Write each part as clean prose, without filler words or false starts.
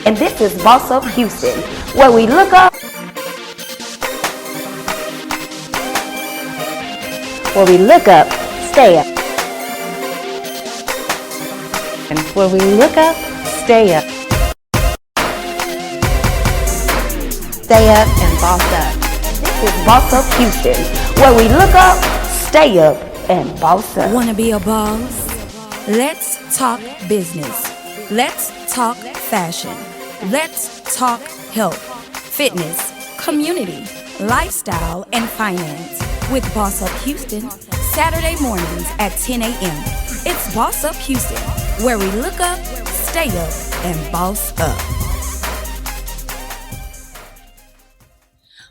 And this is Boss Up Houston, where we look up, stay up. And where we look up, stay up. Stay up and boss up. This is Boss Up Houston, where we look up, stay up, and boss up. Wanna be a boss? Let's talk business. Let's talk fashion. Let's talk health, fitness, community, lifestyle, and finance with Boss Up Houston, Saturday mornings at 10 a.m. It's Boss Up Houston, where we look up, stay up, and boss up.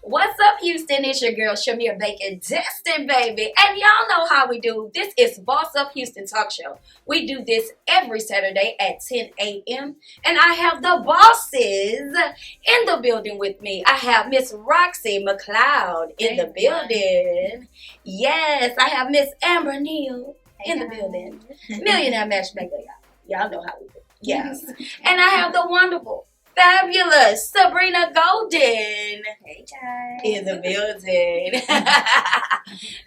What's up, Houston? It's your girl, Shamir Bacon Destin, baby. And y'all know how we do. This is Boss Up Houston Talk Show. We do this every Saturday at 10 a.m. And I have the bosses in the building with me. I have Miss Roxy McLeod in the building. Yes, I have Miss Amber Neal in the building. Millionaire Matchmaker, y'all. Y'all know how we do. Yes. And I have the wonderful, fabulous Sabrina Golden. Hey guys. In the building.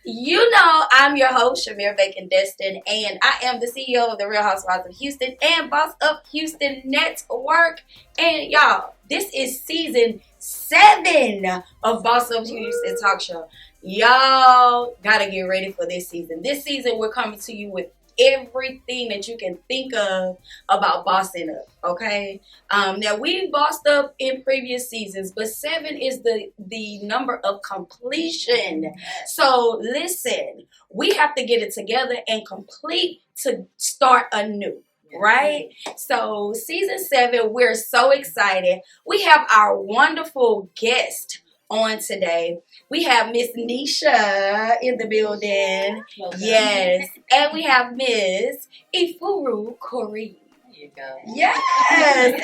You know I'm your host, Shamir Bacon Destin, and I am the CEO of the Real Housewives of Houston and Boss Up Houston Network. And y'all, this is season 7 of Boss Up Houston Talk Show. Y'all gotta get ready for this season. This season we're coming to you with everything that you can think of about bossing up, okay? Now, we bossed up in previous seasons, but 7 is the number of completion. So, listen, we have to get it together and complete to start anew, right? So, season 7, we're so excited. We have our wonderful guest on today. We have Miss Nisha in the building. Yes. And we have Miss Ifuru KORI. There you go. Yes,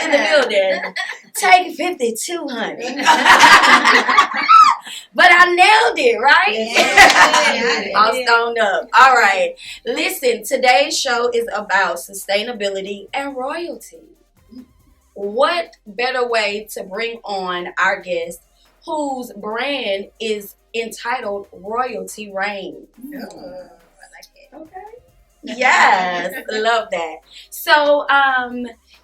in the building. Take 52, honey. But I nailed it, right? Yeah. All stoned up. All right. Listen, today's show is about sustainability and royalty. What better way to bring on our guest whose brand is entitled Royalty Reigns? Oh, I like it. Okay. Yes, love that. So,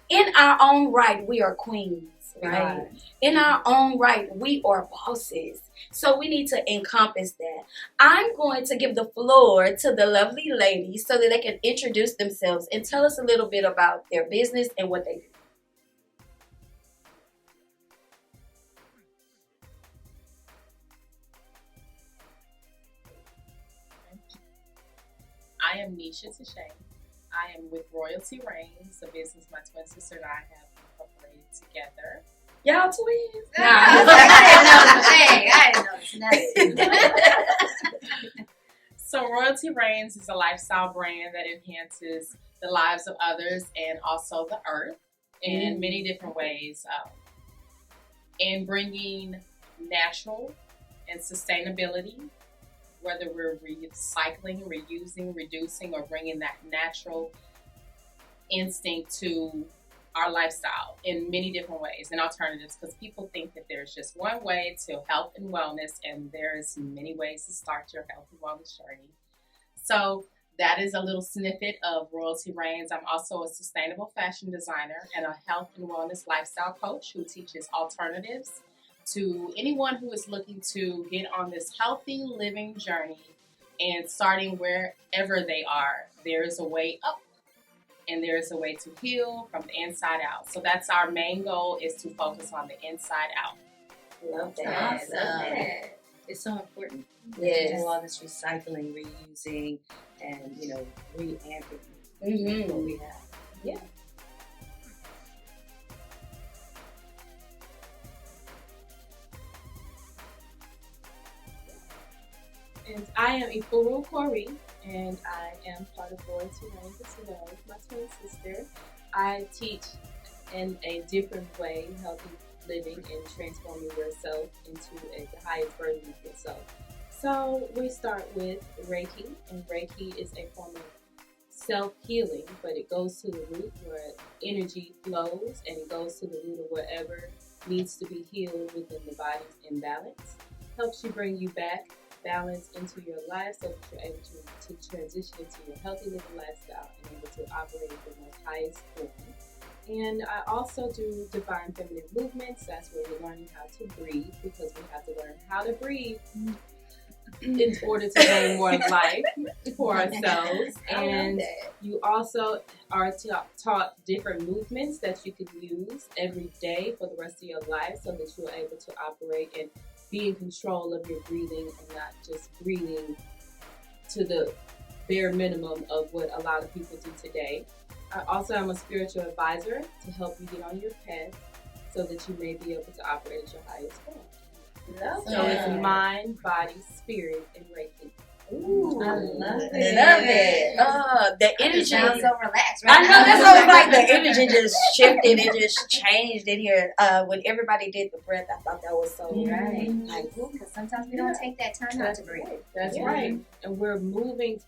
in our own right, we are queens, right? In our own right, we are bosses. So we need to encompass that. I'm going to give the floor to the lovely ladies so that they can introduce themselves and tell us a little bit about their business and what they do. I am Nisha Tashay. I am with Royalty Reigns, a business my twin sister and I have incorporated together. Y'all twins? I didn't know nothing. So Royalty Reigns is a lifestyle brand that enhances the lives of others and also the earth in many different ways. In bringing natural and sustainability, whether we're recycling, reusing, reducing, or bringing that natural instinct to our lifestyle in many different ways and alternatives, because people think that there's just one way to health and wellness, and there's many ways to start your health and wellness journey. So that is a little snippet of Royalty Reigns. I'm also a sustainable fashion designer and a health and wellness lifestyle coach who teaches alternatives to anyone who is looking to get on this healthy living journey and starting wherever they are. There is a way up and there is a way to heal from the inside out. So that's our main goal, is to focus on the inside out. Love that. Awesome. Love that. It's so important. Yes. To do all this recycling, reusing, and reamping what we have. Yeah. And I am Ifuru KORI, and I am part of Royalty Reigns as well as my twin sister. I teach in a different way, healthy living and transforming yourself into the highest version of yourself. So we start with Reiki, and Reiki is a form of self-healing, but it goes to the root where energy flows, and it goes to the root of whatever needs to be healed within the body's imbalance. Helps you bring you back balance into your life so that you're able to transition into your healthy living lifestyle and able to operate at the most highest form. And I also do divine feminine movements. That's where we're learning how to breathe, because we have to learn how to breathe in order to gain more life for ourselves. And you also are taught different movements that you can use every day for the rest of your life so that you're able to operate and be in control of your breathing and not just breathing to the bare minimum of what a lot of people do today. I also am a spiritual advisor to help you get on your path so that you may be able to operate at your highest form. So it's mind, body, spirit, and Reiki. Ooh, I love it. Love it. The energy. Sounds so relaxed. I know, that's what I was like. The energy just shifted. It just changed in here. When everybody did the breath, I thought that was so Right. like, Because sometimes we don't take that time out to breathe. That's right. And we're moving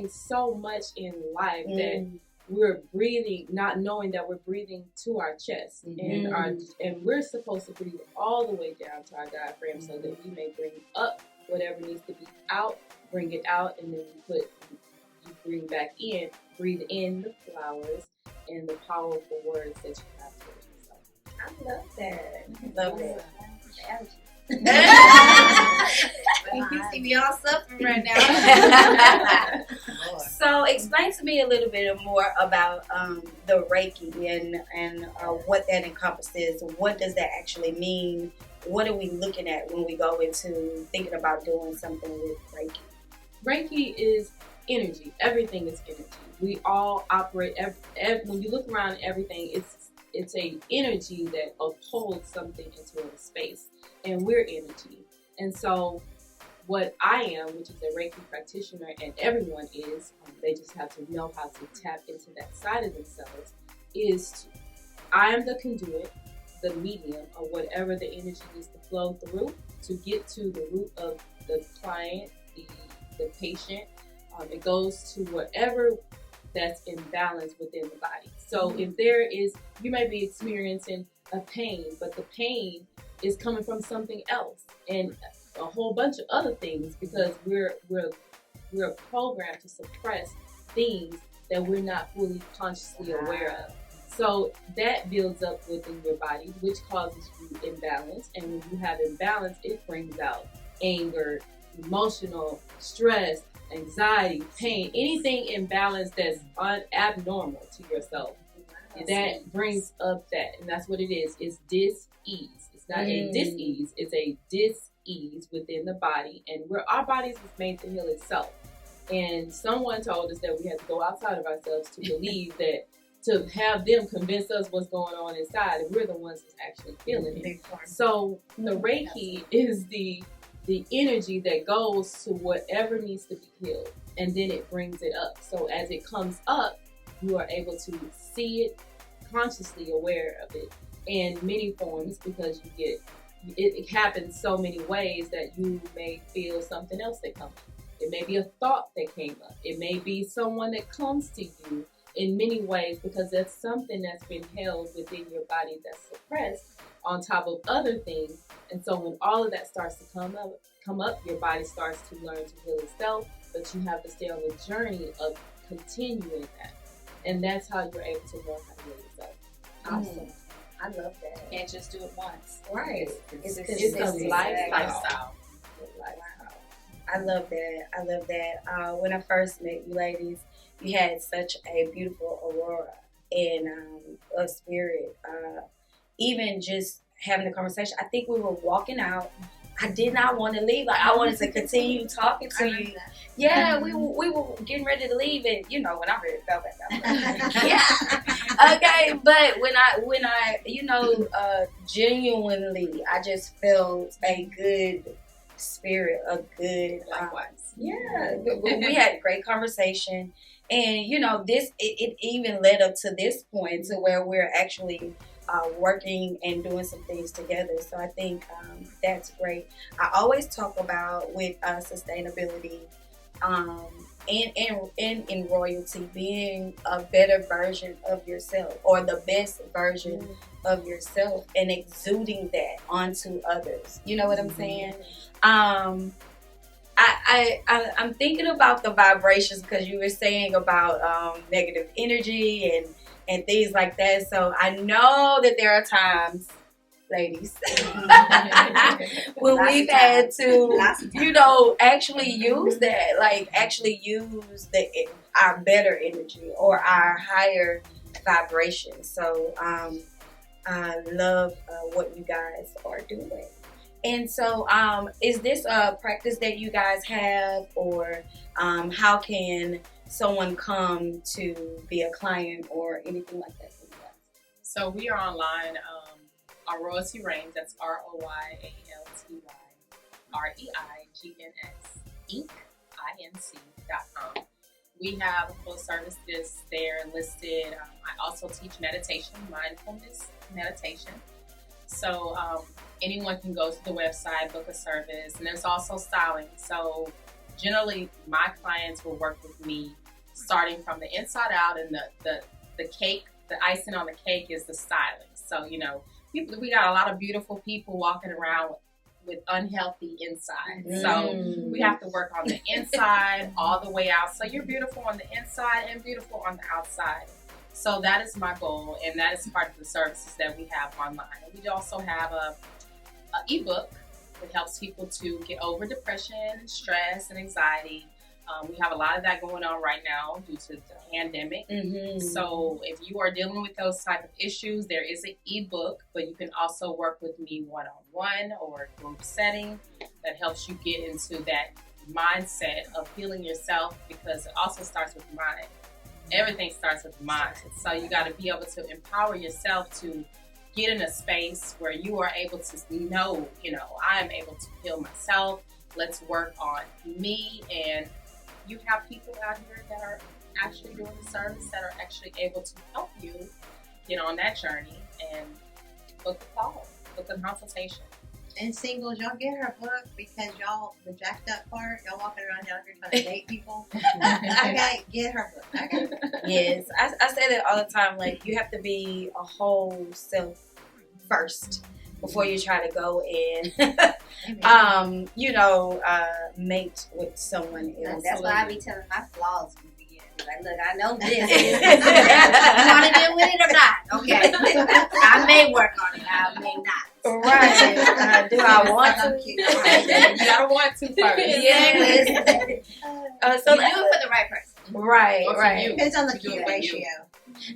so much in life that we're breathing, not knowing that we're breathing to our chest, and we're supposed to breathe all the way down to our diaphragm so that we may bring up whatever needs to be out, bring it out, and then you bring back in, breathe in the flowers and the powerful words that you have towards yourself. I love that. love it. You see me all suffering right now. So explain to me a little bit more about the Reiki and what that encompasses. What does that actually mean? What are we looking at when we go into thinking about doing something with Reiki? Reiki is energy. Everything is energy. We all operate. When you look around, everything it's a energy that upholds something into a space, and we're energy. And so, what I am, which is a Reiki practitioner, and everyone is, they just have to know how to tap into that side of themselves. I am the conduit, the medium of whatever the energy needs to flow through to get to the root of the client, the patient. It goes to whatever that's imbalanced within the body. So if there is, you may be experiencing a pain, but the pain is coming from something else and a whole bunch of other things, because we're programmed to suppress things that we're not fully consciously aware of. So that builds up within your body, which causes you imbalance. And when you have imbalance, it brings out anger, emotional stress, anxiety, pain, anything imbalance that's abnormal to yourself. That brings up that, and that's what it is. It's dis-ease. It's not a dis-ease. It's a dis-ease within the body, and our bodies is made to heal itself. And someone told us that we had to go outside of ourselves to believe that, to have them convince us what's going on inside, and we're the ones that's actually feeling it. So the Reiki is the energy that goes to whatever needs to be healed, and then it brings it up. So as it comes up, you are able to see it, consciously aware of it in many forms, because it happens so many ways that you may feel something else that comes. It may be a thought that came up. It may be someone that comes to you in many ways, because that's something that's been held within your body that's suppressed on top of other things. And so when all of that starts to come up, your body starts to learn to heal itself, but you have to stay on the journey of continuing that. And that's how you're able to learn how to heal yourself. Awesome. I love that. Can't just do it once. Right. It's a lifestyle. I love that. When I first met you ladies, you had such a beautiful aurora and a spirit. Even just having the conversation, I think we were walking out. I did not want to leave. I wanted to continue talking to you. Yeah, we were getting ready to leave, and when I'm ready to go back, yeah. Okay, but when I genuinely, I just felt a good spirit, a good. Yeah, we had a great conversation, and this it even led up to this point to where we're actually working and doing some things together. So I think that's great. I always talk about with sustainability in royalty, being a better version of yourself or the best version of yourself and exuding that onto others. You know what I'm saying? I'm thinking about the vibrations because you were saying about negative energy and things like that. So I know that there are times, ladies, when we've had to, actually use that, like actually use our better energy or our higher vibration. So I love what you guys are doing. And so is this a practice that you guys have, or how can someone come to be a client or anything like that for you guys? So we are online. Our Royalty Reigns, that's RoyaltyReigns, Inc.com. We have a full service list there listed. I also teach meditation, mindfulness meditation. So anyone can go to the website, book a service, and there's also styling. So generally, my clients will work with me starting from the inside out, and the cake, the icing on the cake is the styling. So, we got a lot of beautiful people walking around with unhealthy inside. So we have to work on the inside all the way out. So you're beautiful on the inside and beautiful on the outside. So that is my goal, and that is part of the services that we have online. We also have a ebook that helps people to get over depression, stress, and anxiety. We have a lot of that going on right now due to the pandemic. So if you are dealing with those type of issues, there is an ebook, but you can also work with me one-on-one or group setting that helps you get into that mindset of healing yourself, because it also starts with mind. Everything starts with mind. So you got to be able to empower yourself to get in a space where you are able to know, I am able to heal myself. Let's work on me. And you have people out here that are actually doing the service, that are actually able to help you get on that journey and book a call, book a consultation. And singles, y'all get her book, because y'all, the jacked up part, y'all walking around out here trying to date people. Okay, get her book. Okay. Yes, I say that all the time. Like, you have to be a whole self first before you try to go and, mate with someone else. That's why I be telling my flaws from the beginning. Like, look, I know this. You want to deal with it or not? Okay. I may work on it. I may not. Right. Do I want to? You gotta want to first. Yes. So you do it for the right person. Right. Depends on the key ratio.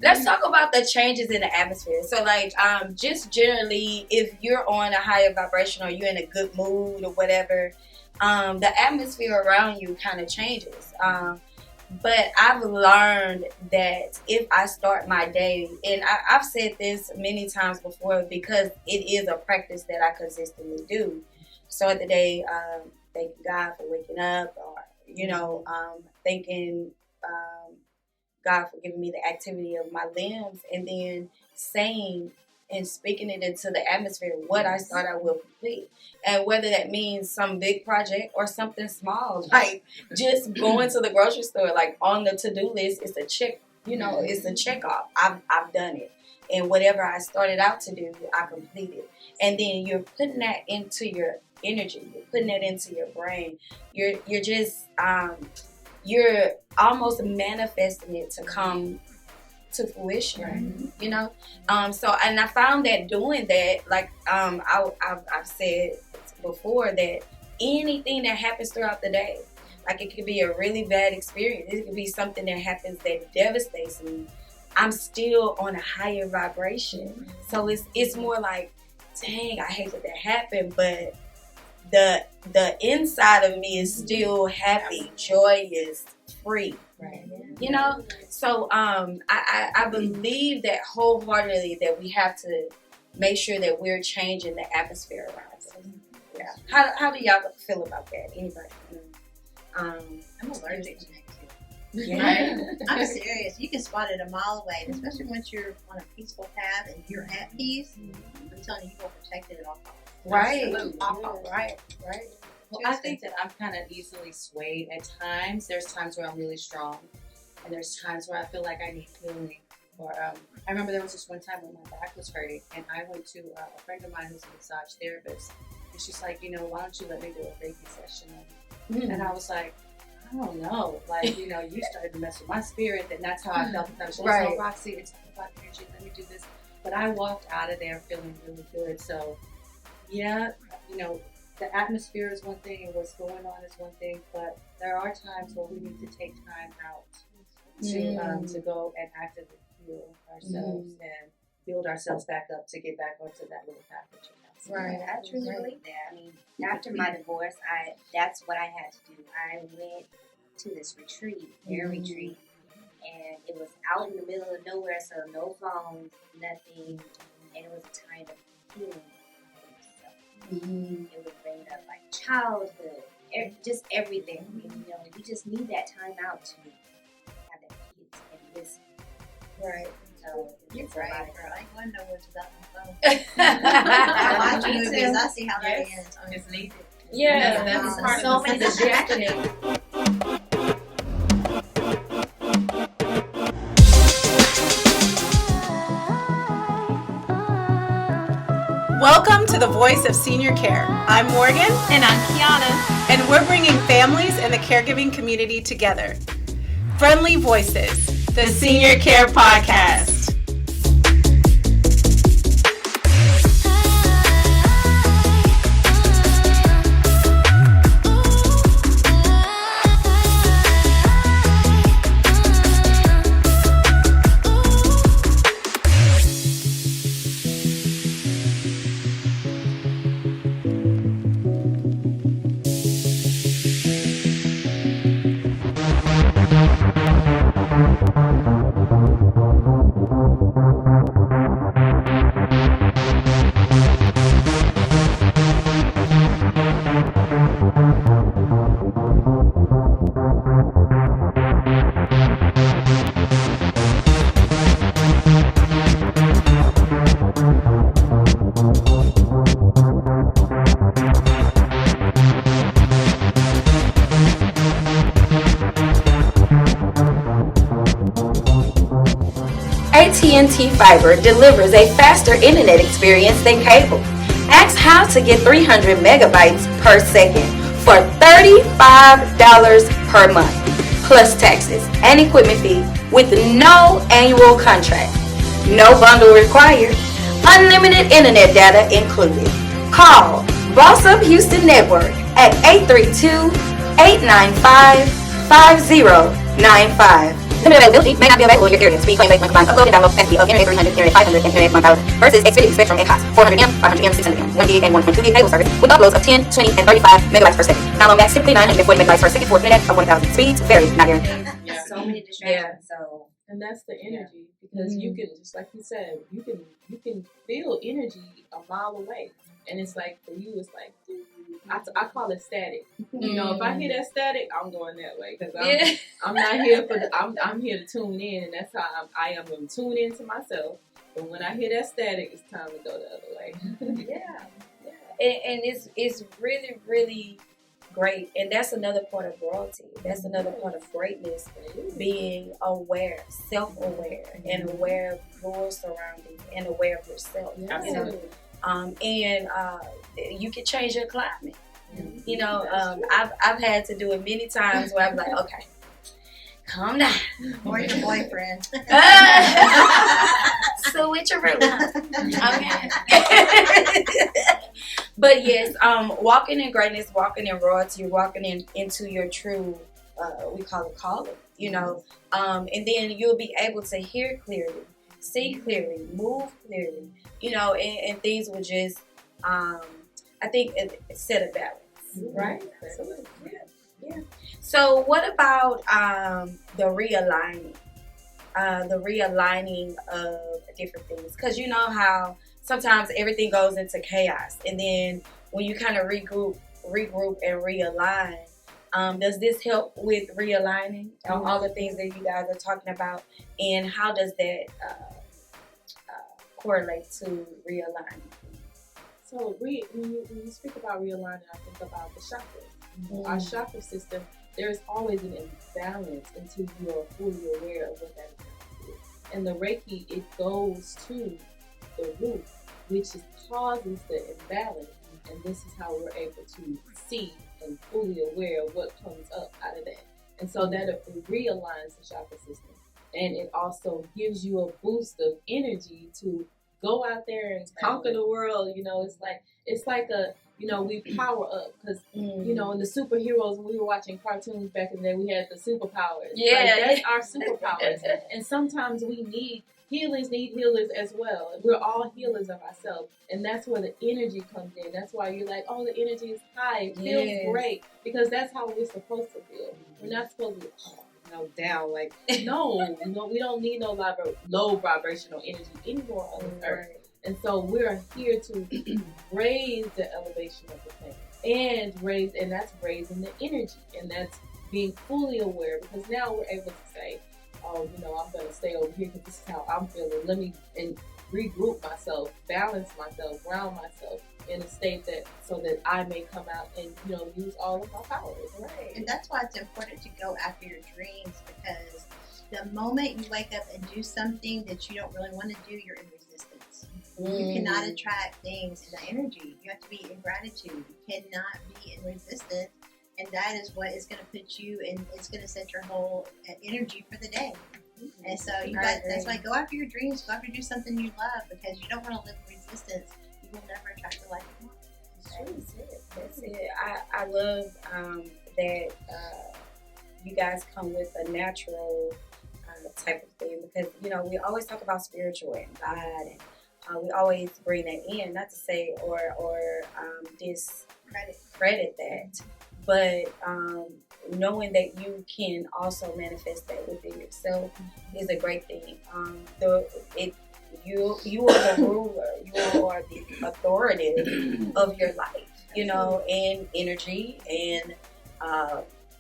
Let's talk about the changes in the atmosphere. So, like, just generally, if you're on a higher vibration or you're in a good mood or whatever, the atmosphere around you kind of changes. But I've learned that if I start my day, and I've said this many times before, because it is a practice that I consistently do. Start the day, thank God for waking up, or, thanking God for giving me the activity of my limbs, and then saying and speaking it into the atmosphere what I thought I will complete. And whether that means some big project or something small, like just going to the grocery store, like on the to-do list, it's a check, it's a check off. I've done it. And whatever I started out to do, I completed. And then you're putting that into your energy. You're putting that into your brain. You're just, you're almost manifesting it to come to fruition, So, and I found that doing that, like I've said before, that anything that happens throughout the day, like it could be a really bad experience, it could be something that happens that devastates me, I'm still on a higher vibration. So it's more like, dang, I hate that happened, but the inside of me is still happy, joyous, free. Right. So I believe that wholeheartedly, that we have to make sure that we're changing the atmosphere around us. Yeah. How do y'all feel about that? Anybody? I'm allergic to negativity. Right. I'm serious. You can spot it a mile away, and especially once you're on a peaceful path and you're at peace. I'm telling you, you will protect it at all costs. Right. All costs. Right. Well, I think that I'm kind of easily swayed at times. There's times where I'm really strong, and there's times where I feel like I need healing. Or I remember there was this one time when my back was hurting, and I went to a friend of mine who's a massage therapist, and she's like, why don't you let me do a Reiki session? And I was like, I don't know. Like, you started to mess with my spirit, and that's how I felt. And I was like, oh, Roxy, it's about energy. Let me do this. But I walked out of there feeling really good. So, yeah, the atmosphere is one thing, and what's going on is one thing. But there are times where we need to take time out to go and actively heal ourselves and build ourselves back up to get back onto that little path that you have. Right, I truly believe that. I mean, after my divorce, that's what I had to do. I went to this retreat, hair retreat, and it was out in the middle of nowhere, so no phones, nothing, and it was a time of healing. It was bringing up like childhood, just everything. You just need that time out to have that peace and listen. Right. So you're right, girl. I ain't going nowhere without my phone. I watch movies. I see how that is. It's needed. Yeah, that's part so of the many distractions. Welcome to the Voice of Senior Care. I'm Morgan. And I'm Kiana. And we're bringing families and the caregiving community together. Friendly Voices, the Senior Care Podcast. AT&T Fiber delivers a faster internet experience than cable. Ask how to get 300 megabytes per second for $35 per month, plus taxes and equipment fee with no annual contract. No bundle required. Unlimited internet data included. Call Boss Up Houston Network at 832-895-5095. Limited availability may not be available in your area. Speed, claim, make, combined, upload, and download capacity of Internet 300, Internet 500, and Internet 1000 versus Xfinity Spectrum and Cox 400M, 500M, 600M, 1 gig and 1.2 gig cable service with uploads of 10, 20, and 35 megabytes per second. Download max typically 940 megabytes per second for Internet of 1,000. Speeds vary, not guaranteed. So many distractions. So And that's the energy because you can, just like you said, you can feel energy a mile away, and it's like for you, it's like I call it static. If I hear that static, I'm going that way because I'm not here for I'm here to tune in, and that's how I am going to tune into myself. But when I hear that static, it's time to go the other way. And it's really, really great, and that's another part of royalty. That's another part of greatness, being aware, self-aware, and aware of your surroundings, and aware of yourself. Absolutely. And you can change your climate. I've had to do it many times where I'm like, okay, calm down. Or your boyfriend. Switch around. Okay. But yes, walking in greatness, walking in royalty, walking into your true, we call it calling, and then you'll be able to hear clearly, see clearly, move clearly, and things will just, I think, set a balance. Right? Absolutely. Yeah. So what about the realigning? The realigning of different things, because you know how sometimes everything goes into chaos, and then when you kind of regroup and realign, does this help with realigning all the things that you guys are talking about, and how does that correlate to realigning? So when you speak about realigning, I think about the chakras. Our chakra system, there is always an imbalance until you are fully aware of what that imbalance is. And the Reiki, it goes to the root, which causes the imbalance. And this is how we're able to see and fully aware of what comes up out of that. And so that it realigns the chakra system. And it also gives you a boost of energy to go out there and conquer the world. You know, it's like a, you know, we power up because, you know, in the superheroes, when we were watching cartoons back in the day, we had the superpowers. Yeah. Like, that's our superpowers. And sometimes healers need healers as well. We're all healers of ourselves. And that's where the energy comes in. That's why you're like, oh, the energy is high. It feels great. Because that's how we're supposed to feel. We're not supposed to be down. Like, no, we don't need no low vibrational energy anymore on this earth. And so we're here to raise the elevation of the planet and that's raising the energy, and that's being fully aware, because now we're able to say, oh, you know, I'm going to stay over here because this is how I'm feeling. Let me regroup myself, balance myself, ground myself in a state so that I may come out and, you know, use all of my powers. Right. And that's why it's important to go after your dreams, because the moment you wake up and do something that you don't really want to do, you're in resistance. You cannot attract things in the energy. You have to be in gratitude. You cannot be in resistance. And that is what is going to put you in, it's going to set your whole energy for the day. And so that's why go after your dreams, go after do something you love, because you don't want to live in resistance. You will never attract the life you want. That's it. I love that you guys come with a natural type of thing, because, you know, we always talk about spiritual and God, and we always bring that in, not to say or discredit that, but knowing that you can also manifest that within yourself is a great thing. You are the ruler, you are the authoritative of your life, you know, and energy and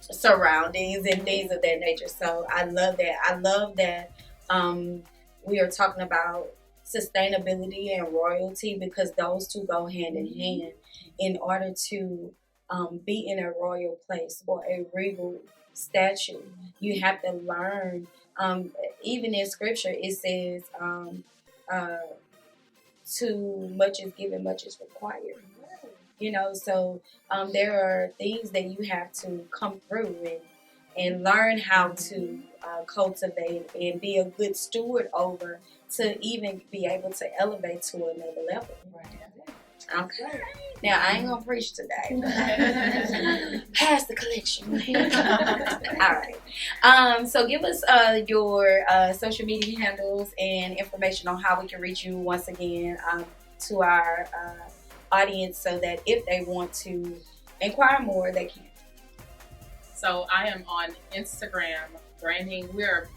surroundings and things of that nature. So I love that. I love that we are talking about sustainability and royalty, because those two go hand in hand. In order to be in a royal place or a regal statue, you have to learn. Even in scripture, it says, too much is given, much is required. You know, so there are things that you have to come through and learn how to cultivate and be a good steward over, to even be able to elevate to another level. Okay. Now, I ain't going to preach today. Pass the collection. All right. So give us your social media handles and information on how we can reach you once again to our audience, so that if they want to inquire more, they can. So I am on Instagram branding. We're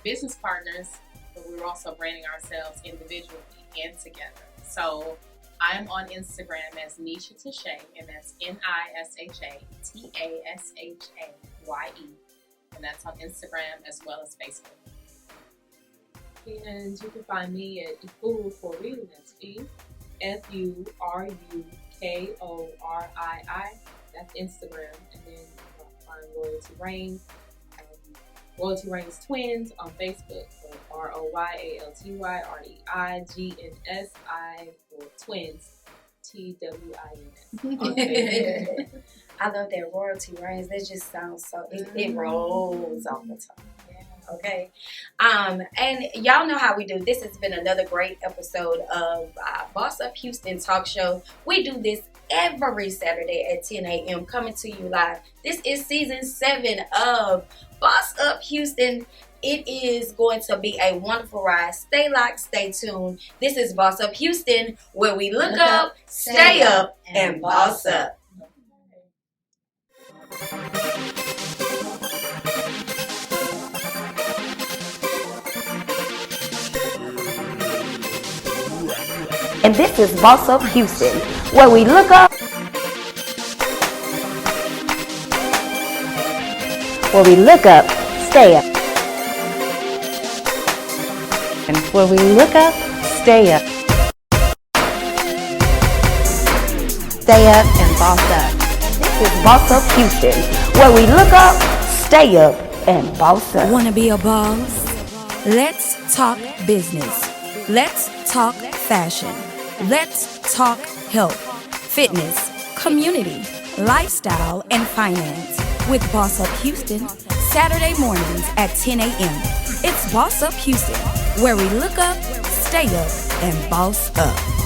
business partners, but we're also branding ourselves individually and together. So I'm on Instagram as Nisha Tashay, and that's NISHA TASHAYE, and that's on Instagram as well as Facebook. And you can find me at KORI, that's FURUKORII. That's Instagram. And then you can find Royalty Reigns, Royalty Reigns Twins on Facebook. So ROYALTYREIGNSI for Twins, TWINS. I love that, Royalty Reigns. That just sounds so, it rolls off the tongue. Okay. And y'all know how we do. This has been another great episode of Boss Up Houston Talk Show. We do this every Saturday at 10 a.m. coming to you live. This is season 7 of Boss Up Houston. It is going to be a wonderful ride. Stay locked, stay tuned. This is Boss Up Houston, where we look up, stay up, and boss up. And this is Boss Up Houston, where we look up, stay up. And where we look up, stay up. stay up, and boss up. This is Boss Up Houston, where we look up, stay up, and boss up. Wanna be a boss? Let's talk business. Let's talk fashion. Let's talk health, fitness, community, lifestyle, and finance with Boss Up Houston, Saturday mornings at 10 a.m. It's Boss Up Houston, where we look up, stay up, and boss up.